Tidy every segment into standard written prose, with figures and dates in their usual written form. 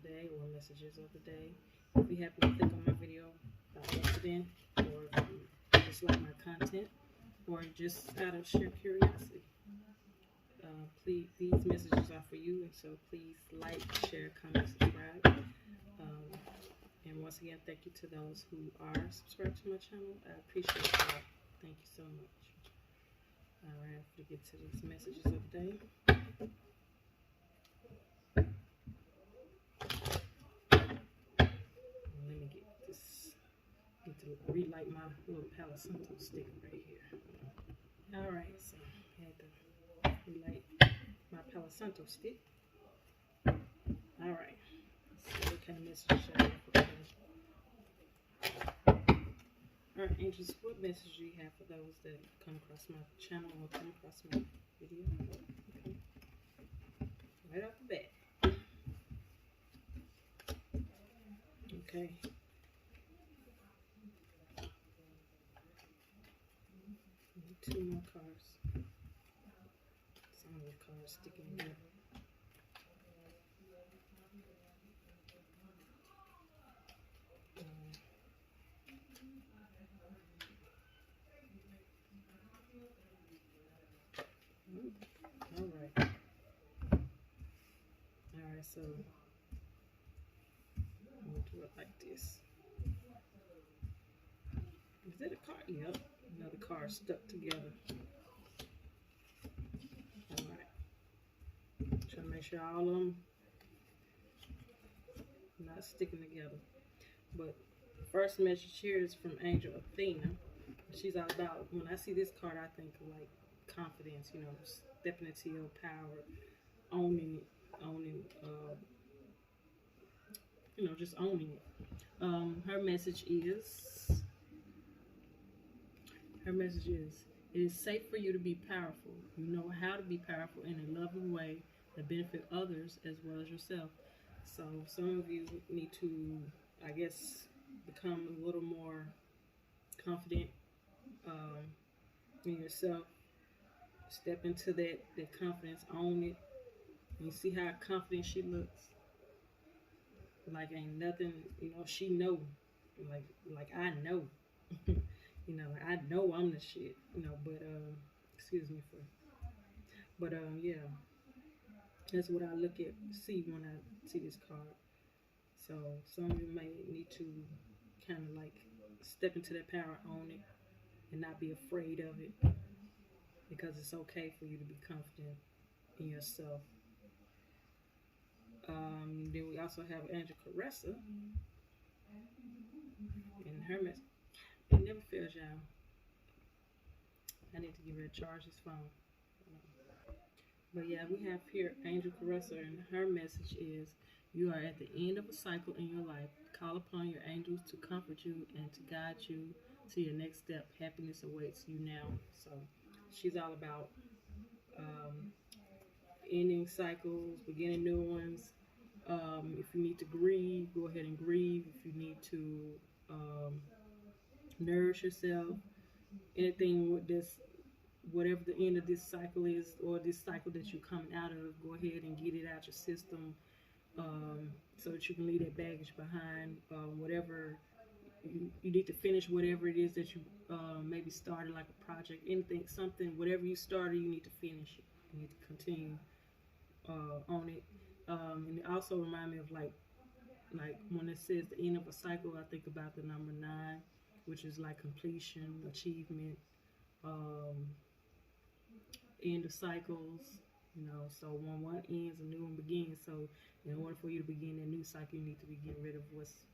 day or messages of the day. If you happen to click on my video by accident, or if you just like my content, or just out of sheer curiosity, please, these messages are for you, and so please like, share, comment, subscribe. And once again, thank you to those who are subscribed to my channel. I appreciate y'all. Thank you so much. All right, to get to these messages of the day. Let me get this. Need to relight my little Palo Santo stick right here. All right, so I had to relight my Palo Santo stick. All right. Let's see what kind of messages I have for today. Alright, angels, what message do you have for those that come across my channel or come across my video? Okay. Right off the bat. Okay. Need 2 more cards. Some of the cards sticking together. Alright. Alright, so I'm going to do it like this. Is that a card? Yep. Another card stuck together. Alright. Trying to make sure all of them not sticking together. But the first message here is from Angel Athena. She's all about, when I see this card, I think of like confidence, you know, stepping into your power, owning it, you know, just owning it. Her message is, it is safe for you to be powerful. You know how to be powerful in a loving way that benefit others as well as yourself. So some of you need to, I guess, become a little more confident in yourself. Step into that confidence, own it. You see how confident she looks? Like ain't nothing, you know, she know. Like I know. You know, I know I'm the shit, you know, but excuse me for, but yeah, that's what I see when I see this card. So some of you may need to kind of like step into that power, own it, and not be afraid of it, because it's okay for you to be confident in yourself. Then we also have Angel Caressa, and her message, it never fails, y'all. I need to get ready to charge this phone. But yeah, we have here Angel Caressa, and her message is, you are at the end of a cycle in your life. Call upon your angels to comfort you and to guide you to your next step. Happiness awaits you now. So she's all about ending cycles, beginning new ones. If you need to grieve, go ahead and grieve. If you need to nourish yourself, anything with this, whatever the end of this cycle is, or this cycle that you're coming out of, go ahead and get it out your system, so that you can leave that baggage behind. Whatever you need to finish, whatever it is that you maybe started, like a project, anything, something, whatever you started, you need to finish it. You need to continue on it. And it also reminds me of like when it says the end of a cycle, I think about the number 9, which is like completion, achievement, end of cycles, you know. So when one ends, a new one begins. So in order for you to begin a new cycle, you need to be getting rid of what's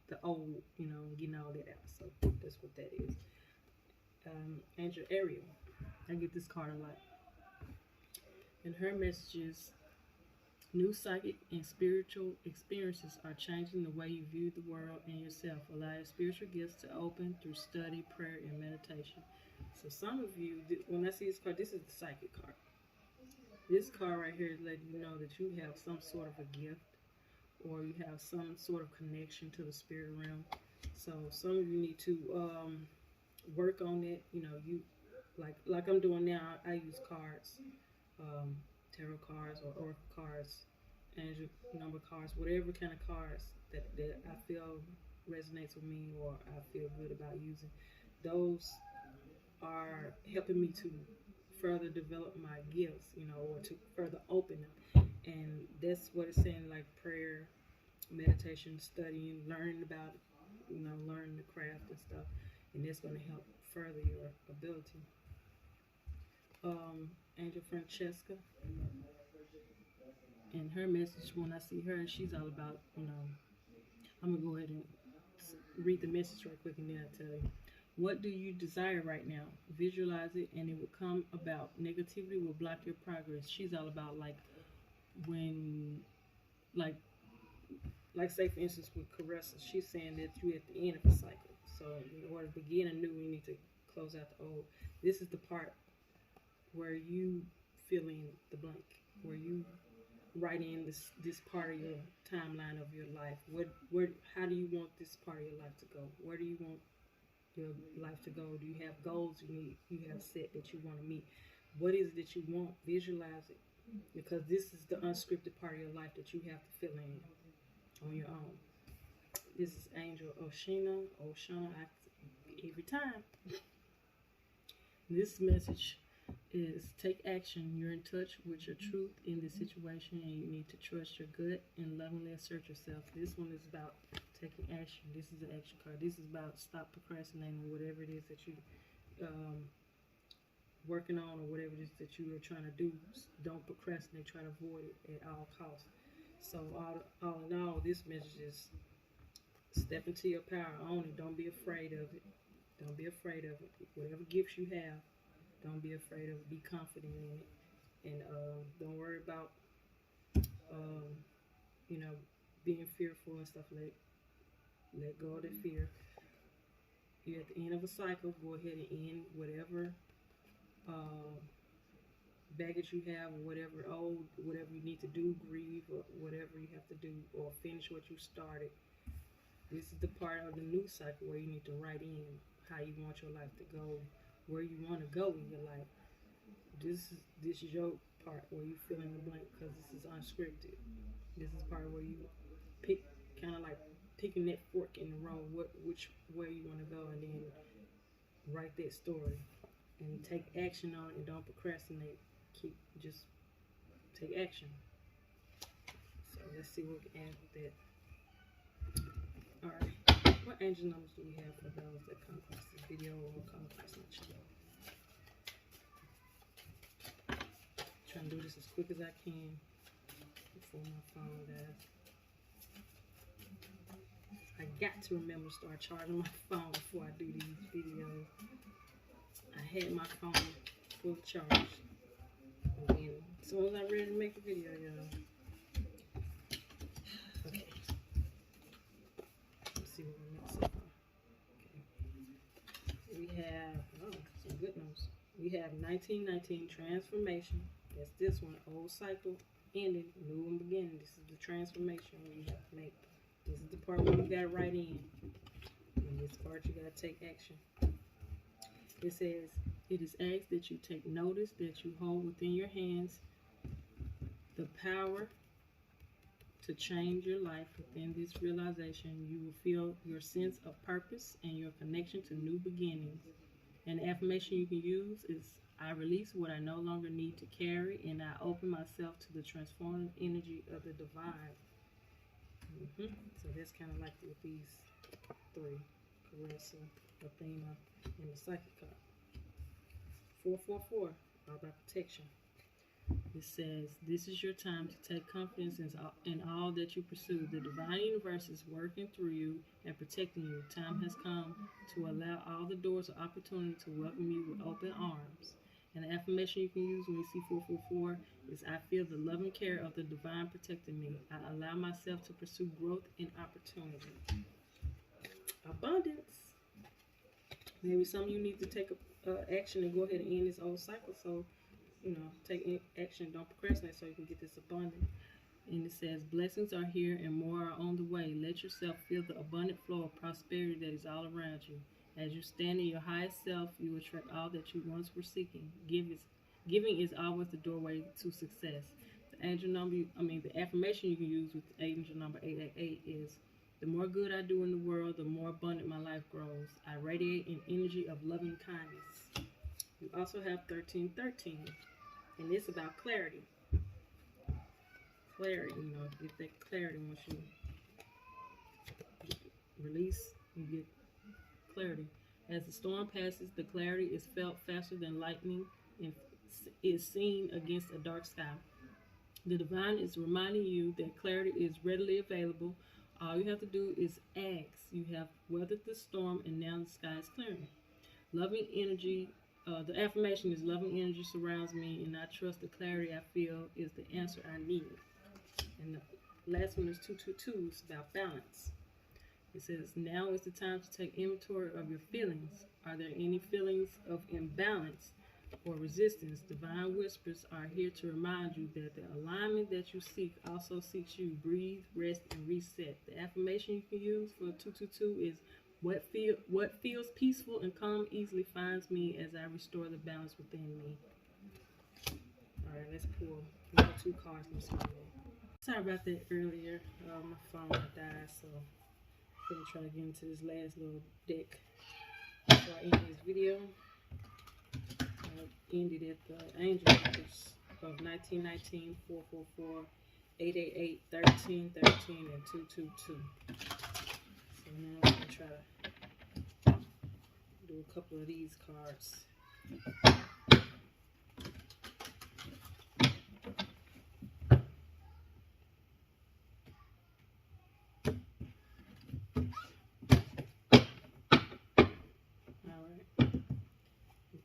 the old, you know, getting all that out. So that's what that is. Angel Ariel, I get this card a lot, and her message is, new psychic and spiritual experiences are changing the way you view the world and yourself. Allow your spiritual gifts to open through study, prayer, and meditation. So some of you, when I see this card, this is the psychic card. This card right here is letting you know that you have some sort of a gift, or you have some sort of connection to the spirit realm. So some of you need to work on it. You know, you like I'm doing now. I use cards, tarot cards or oracle cards, angel number cards, whatever kind of cards that I feel resonates with me or I feel good about using. Those are helping me to further develop my gifts, or to further open them. And that's what it's saying, like prayer, meditation, studying, learning about it, learning the craft and stuff. And that's going to help further your ability. Angel Francesca, and her message, when I see her, she's all about, I'm going to go ahead and read the message right quick and then I'll tell you. What do you desire right now? Visualize it and it will come about. Negativity will block your progress. She's all about when, like, say for instance with Caressa, she's saying that you're at the end of a cycle. So in order to begin anew, you need to close out the old. This is the part where you fill in the blank, where you write in this part of your timeline of your life. How do you want this part of your life to go? Where do you want your life to go? Do you have goals you have set that you want to meet? What is it that you want? Visualize it, because this is the unscripted part of your life that you have to fill in on your own. This is Angel Oshana, every time. This message is take action. You're in touch with your truth in this situation and you need to trust your gut and lovingly assert yourself. This one is about taking action. This is an action card. This is about stop procrastinating on whatever it is that you working on or whatever it is that you are trying to do. Don't procrastinate. Try to avoid it at all costs. So all in all, this message is step into your power. Own it. Don't be afraid of it. Don't be afraid of it. Whatever gifts you have, don't be afraid of it. Be confident in it. And don't worry about, being fearful and stuff. Let go of the fear. You're at the end of a cycle. Go ahead and end whatever baggage you have, or whatever you need to do, grieve, or whatever you have to do, or finish what you started. This is the part of the new cycle where you need to write in how you want your life to go, where you want to go in your life. This is your part where you fill in the blank, because this is unscripted. This is the part where you pick, kind of like picking that fork in the road, which way you want to go, and then write that story and take action on it, and don't procrastinate. Just take action. So let's see what we can add with that. Alright, what angel numbers do we have for those that come across this video or come across my channel? Trying to do this as quick as I can before my phone dies. I got to remember to start charging my phone before I do these videos. I had my phone full charge. And then as soon as I'm ready to make the video, y'all. Okay. Let's see what we got so far. Okay. We have, some good news. We have 1919 transformation. That's this one. Old cycle ending, new one beginning. This is the transformation you have to make. This is the part where you gotta write in. And this part you gotta take action. It says, it is asked that you take notice that you hold within your hands the power to change your life. Within this realization, you will feel your sense of purpose and your connection to new beginnings. An affirmation you can use is, I release what I no longer need to carry, and I open myself to the transformative energy of the divine. So that's kind of like with these three, Caressa, Athena, and the Psychic card. 444, all about protection. It says, this is your time to take confidence in all that you pursue. The divine universe is working through you and protecting you. Time has come to allow all the doors of opportunity to welcome you with open arms. And the affirmation you can use when you see 444 is, I feel the loving care of the divine protecting me. I allow myself to pursue growth and opportunity. Abundance. Maybe some of you need to take action and go ahead and end this old cycle. So, take action. Don't procrastinate so you can get this abundance. And it says, blessings are here and more are on the way. Let yourself feel the abundant flow of prosperity that is all around you. As you stand in your highest self, you attract all that you once were seeking. Giving is always the doorway to success. The angel number, the affirmation you can use with angel number 888 is, the more good I do in the world, the more abundant my life grows. I radiate an energy of loving kindness. You also have 1313, and it's about clarity. Clarity, get that clarity once you release, you get clarity. As the storm passes, the clarity is felt faster than lightning and is seen against a dark sky. The divine is reminding you that clarity is readily available. All you have to do is ask. You have weathered the storm and now the sky is clearing. Loving energy, the affirmation is, loving energy surrounds me and I trust the clarity I feel is the answer I need. And the last one is 222. It's about balance. It says, now is the time to take inventory of your feelings. Are there any feelings of imbalance or resistance? Divine whispers are here to remind you that the alignment that you seek also seeks you. Breathe, rest, and reset. The affirmation you can use for 222 is, what feels peaceful and calm easily finds me as I restore the balance within me. All right, let's pull 2 cards from somewhere. Sorry about that earlier. My phone died, so I'm going to try to get into this last little deck before I end this video. I ended at the angel numbers of 1919, 444, 888, 1313, and 222. So now I'm going to try to do a couple of these cards.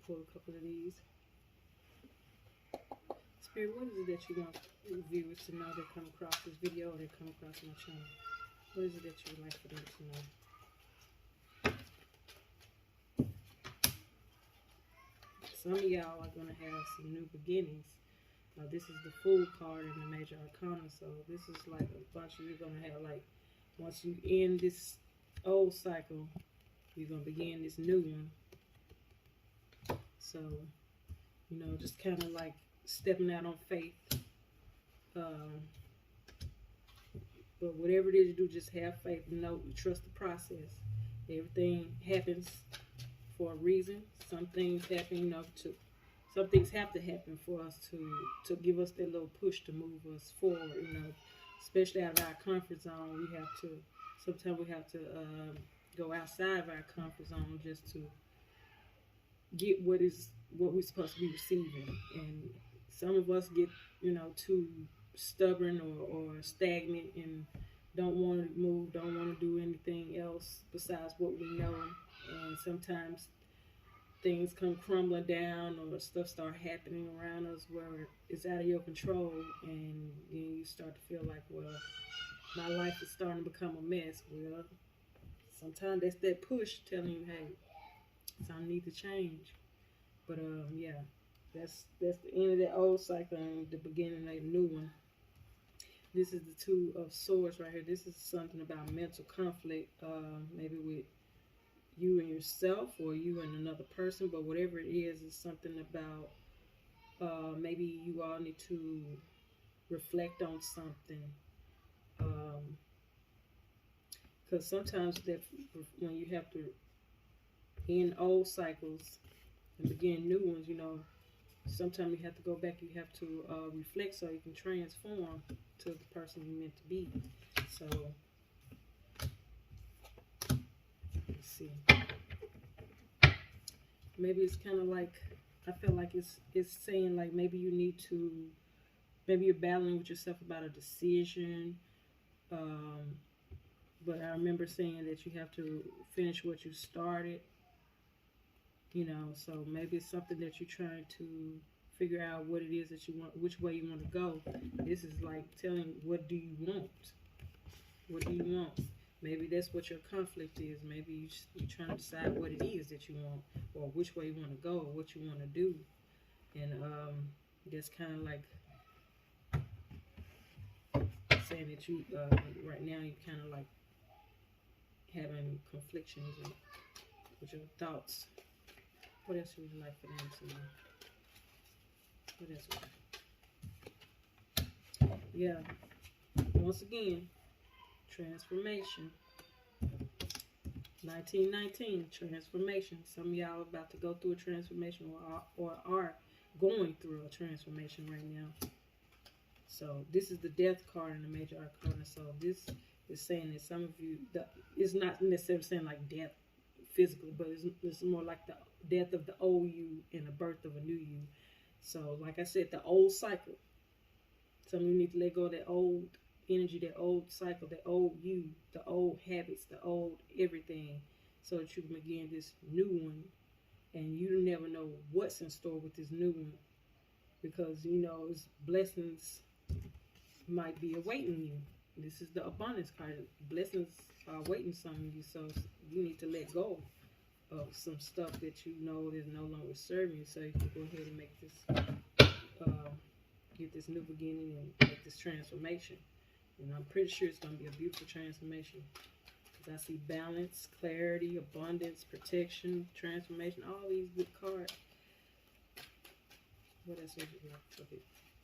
Pull a couple of these. Spirit, what is it that you want viewers to know that come across this video or that come across my channel? What is it that you would like for them to know? Some of y'all are going to have some new beginnings. Now, this is the Fool card in the Major Arcana, so this is like a bunch of, you're going to have, like, once you end this old cycle, you're going to begin this new one. So, just kind of like stepping out on faith. But whatever it is you do, just have faith and trust the process. Everything happens for a reason. Some things happen, some things have to happen for us to give us that little push to move us forward, especially out of our comfort zone. Sometimes we have to go outside of our comfort zone just to get what we're supposed to be receiving. And some of us get too stubborn or stagnant and don't want to move, don't want to do anything else besides what we know. And sometimes things come crumbling down or stuff start happening around us where it's out of your control, and then you start to feel like, well, my life is starting to become a mess. Well, sometimes that's that push telling you, hey, something needs to change. But yeah, that's the end of that old cycle and the beginning of a new one. This is the Two of Swords right here. This is something about mental conflict, maybe with you and yourself or you and another person. But whatever it is, it's something about maybe you all need to reflect on something. Because sometimes that when you have to end old cycles and begin new ones, sometimes you have to go back, you have to reflect so you can transform to the person you're meant to be. So, let's see. Maybe it's kind of like, I feel like it's saying like maybe you're battling with yourself about a decision. But I remember saying that you have to finish what you started. So maybe it's something that you're trying to figure out what it is that you want, which way you want to go. This is like telling, what do you want? What do you want? Maybe that's what your conflict is. Maybe you're trying to decide what it is that you want, or which way you want to go, or what you want to do. And that's kind of like saying that you, right now, you're kind of like having conflictions with your thoughts. What else would you like for them to know? What else would you? Yeah. Once again, transformation. 1919, transformation. Some of y'all about to go through a transformation or are going through a transformation right now. So this is the death card in the major arcana. So this is saying that some of you, it's not necessarily saying like death physical, but it's more like the death of the old you and the birth of a new you. So like I said, the old cycle. Some of you need to let go of that old energy, that old cycle, that old you, the old habits, the old everything, so that you can begin this new one. And you never know what's in store with this new one, because you know it's blessings might be awaiting you. This is the abundance card. Blessings are awaiting some of you, so you need to let go of some stuff that you know is no longer serving you, so you can go ahead and make this, get this new beginning and make this transformation. And I'm pretty sure it's going to be a beautiful transformation. Because I see balance, clarity, abundance, protection, transformation, all these good cards. What else would you like for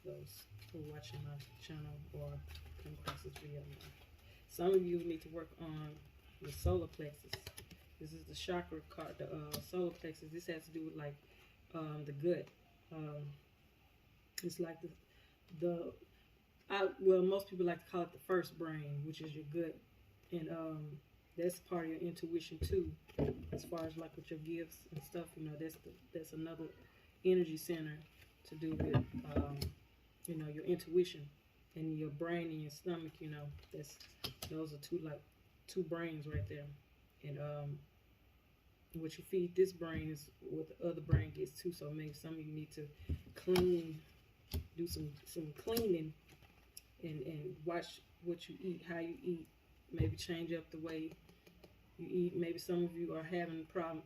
those who are watching my channel or come across this video now? Some of you need to work on the solar plexus. This is the chakra card, the solar plexus. This has to do with like the gut. It's like well, most people like to call it the first brain, which is your gut, and that's part of your intuition too. As far as like with your gifts and stuff, you know, that's another energy center to do with, you know, your intuition and your brain and your stomach. You know, those are two brains right there, and what you feed this brain is what the other brain gets too. So maybe some of you need to do some cleaning. And watch what you eat, how you eat. Maybe change up the way you eat. Maybe some of you are having a problem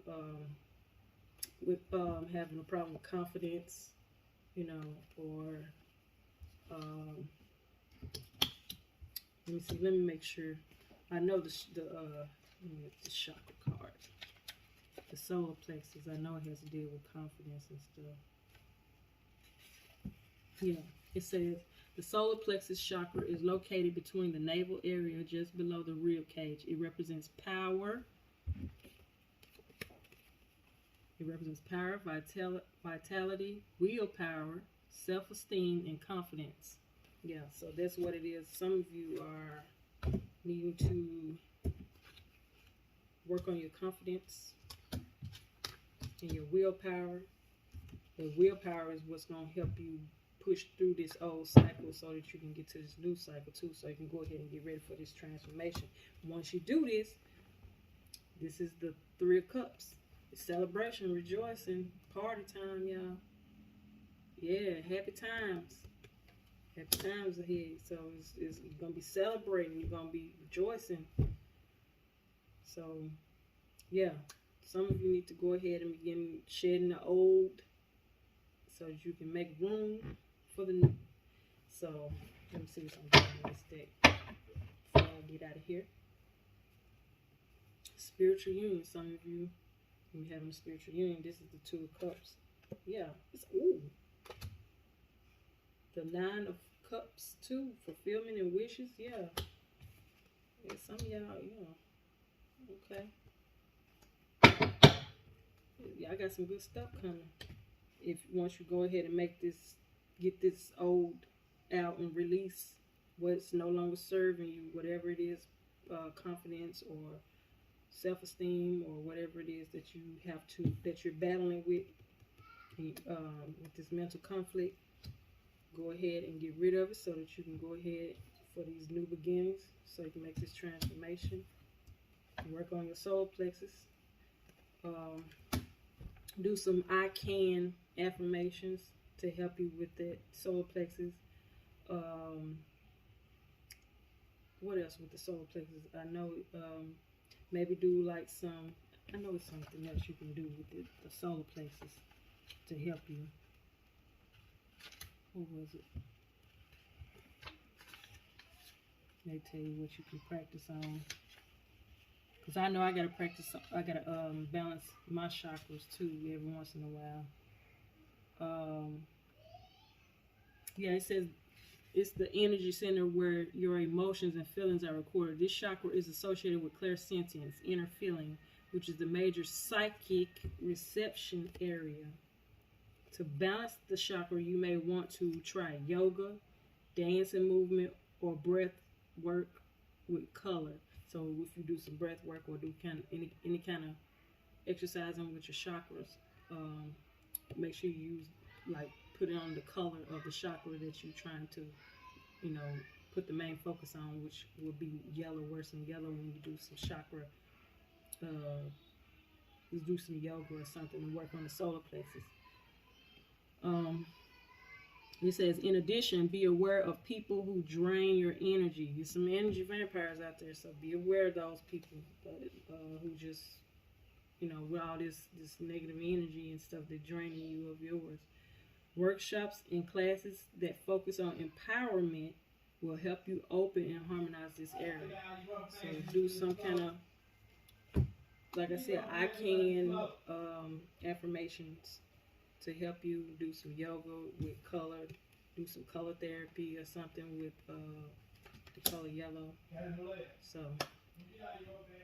with confidence, you know, or let me see. Let me make sure. I know the chakra card, the solar plexus. I know it has to deal with confidence and stuff. Yeah, it says. The solar plexus chakra is located between the navel area just below the rib cage. It represents power. It represents power, vitality, willpower, self-esteem, and confidence. Yeah, so that's what it is. Some of you are needing to work on your confidence and your willpower. The willpower is what's going to help you push through this old cycle so that you can get to this new cycle too, so you can go ahead and get ready for this transformation. Once you do this, this is the Three of Cups. It's celebration, rejoicing, party time, y'all. Yeah, happy times. Happy times ahead. So you're going to be celebrating. You're going to be rejoicing. So, yeah. Some of you need to go ahead and begin shedding the old so that you can make room for the new. So, let me see what I'm doing in this deck before I get out of here. Spiritual union. Some of you having a spiritual union. This is the Two of Cups. Yeah. It's, ooh. The Nine of Cups too. Fulfillment and wishes. Yeah. Yeah, some of y'all, okay. Yeah, I got some good stuff coming. If once you go ahead and get this old out and release what's no longer serving you, whatever it is, confidence or self-esteem or whatever it is that you're battling with this mental conflict, go ahead and get rid of it so that you can go ahead for these new beginnings, so you can make this transformation. Work on your solar plexus. Do some I can affirmations to help you with that solar plexus. What else with the solar plexus? I know maybe do like I know it's something else you can do with the solar plexus to help you. What was it? They tell you what you can practice on. Because I know I got to balance my chakras too every once in a while. Yeah, it says It's the energy center where your emotions and feelings are recorded. This chakra is associated with clairsentience, inner feeling, which is the major psychic reception area. To balance the chakra, you may want to try yoga, dance and movement, or breath work with color. So if you do some breath work or do any kind of exercising with your chakras, make sure you use, like, put it on the color of the chakra that you're trying to, you know, put the main focus on, which will be yellow, worse than yellow when you do some chakra, you do some yoga or something and work on the solar plexus. It says, in addition, be aware of people who drain your energy. There's some energy vampires out there, so be aware of those people who just, you know, with all this negative energy and stuff that draining you of yours. Workshops and classes that focus on empowerment will help you open and harmonize this area. So do some kind of, like I said, I can affirmations to help you do some yoga with color, do some color therapy or something with the color yellow. So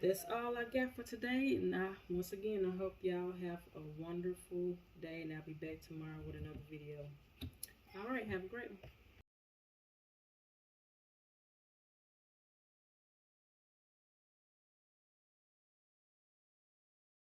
that's all I got for today. And once again, I hope y'all have a wonderful day, and I'll be back tomorrow with another video. All right, have a great one.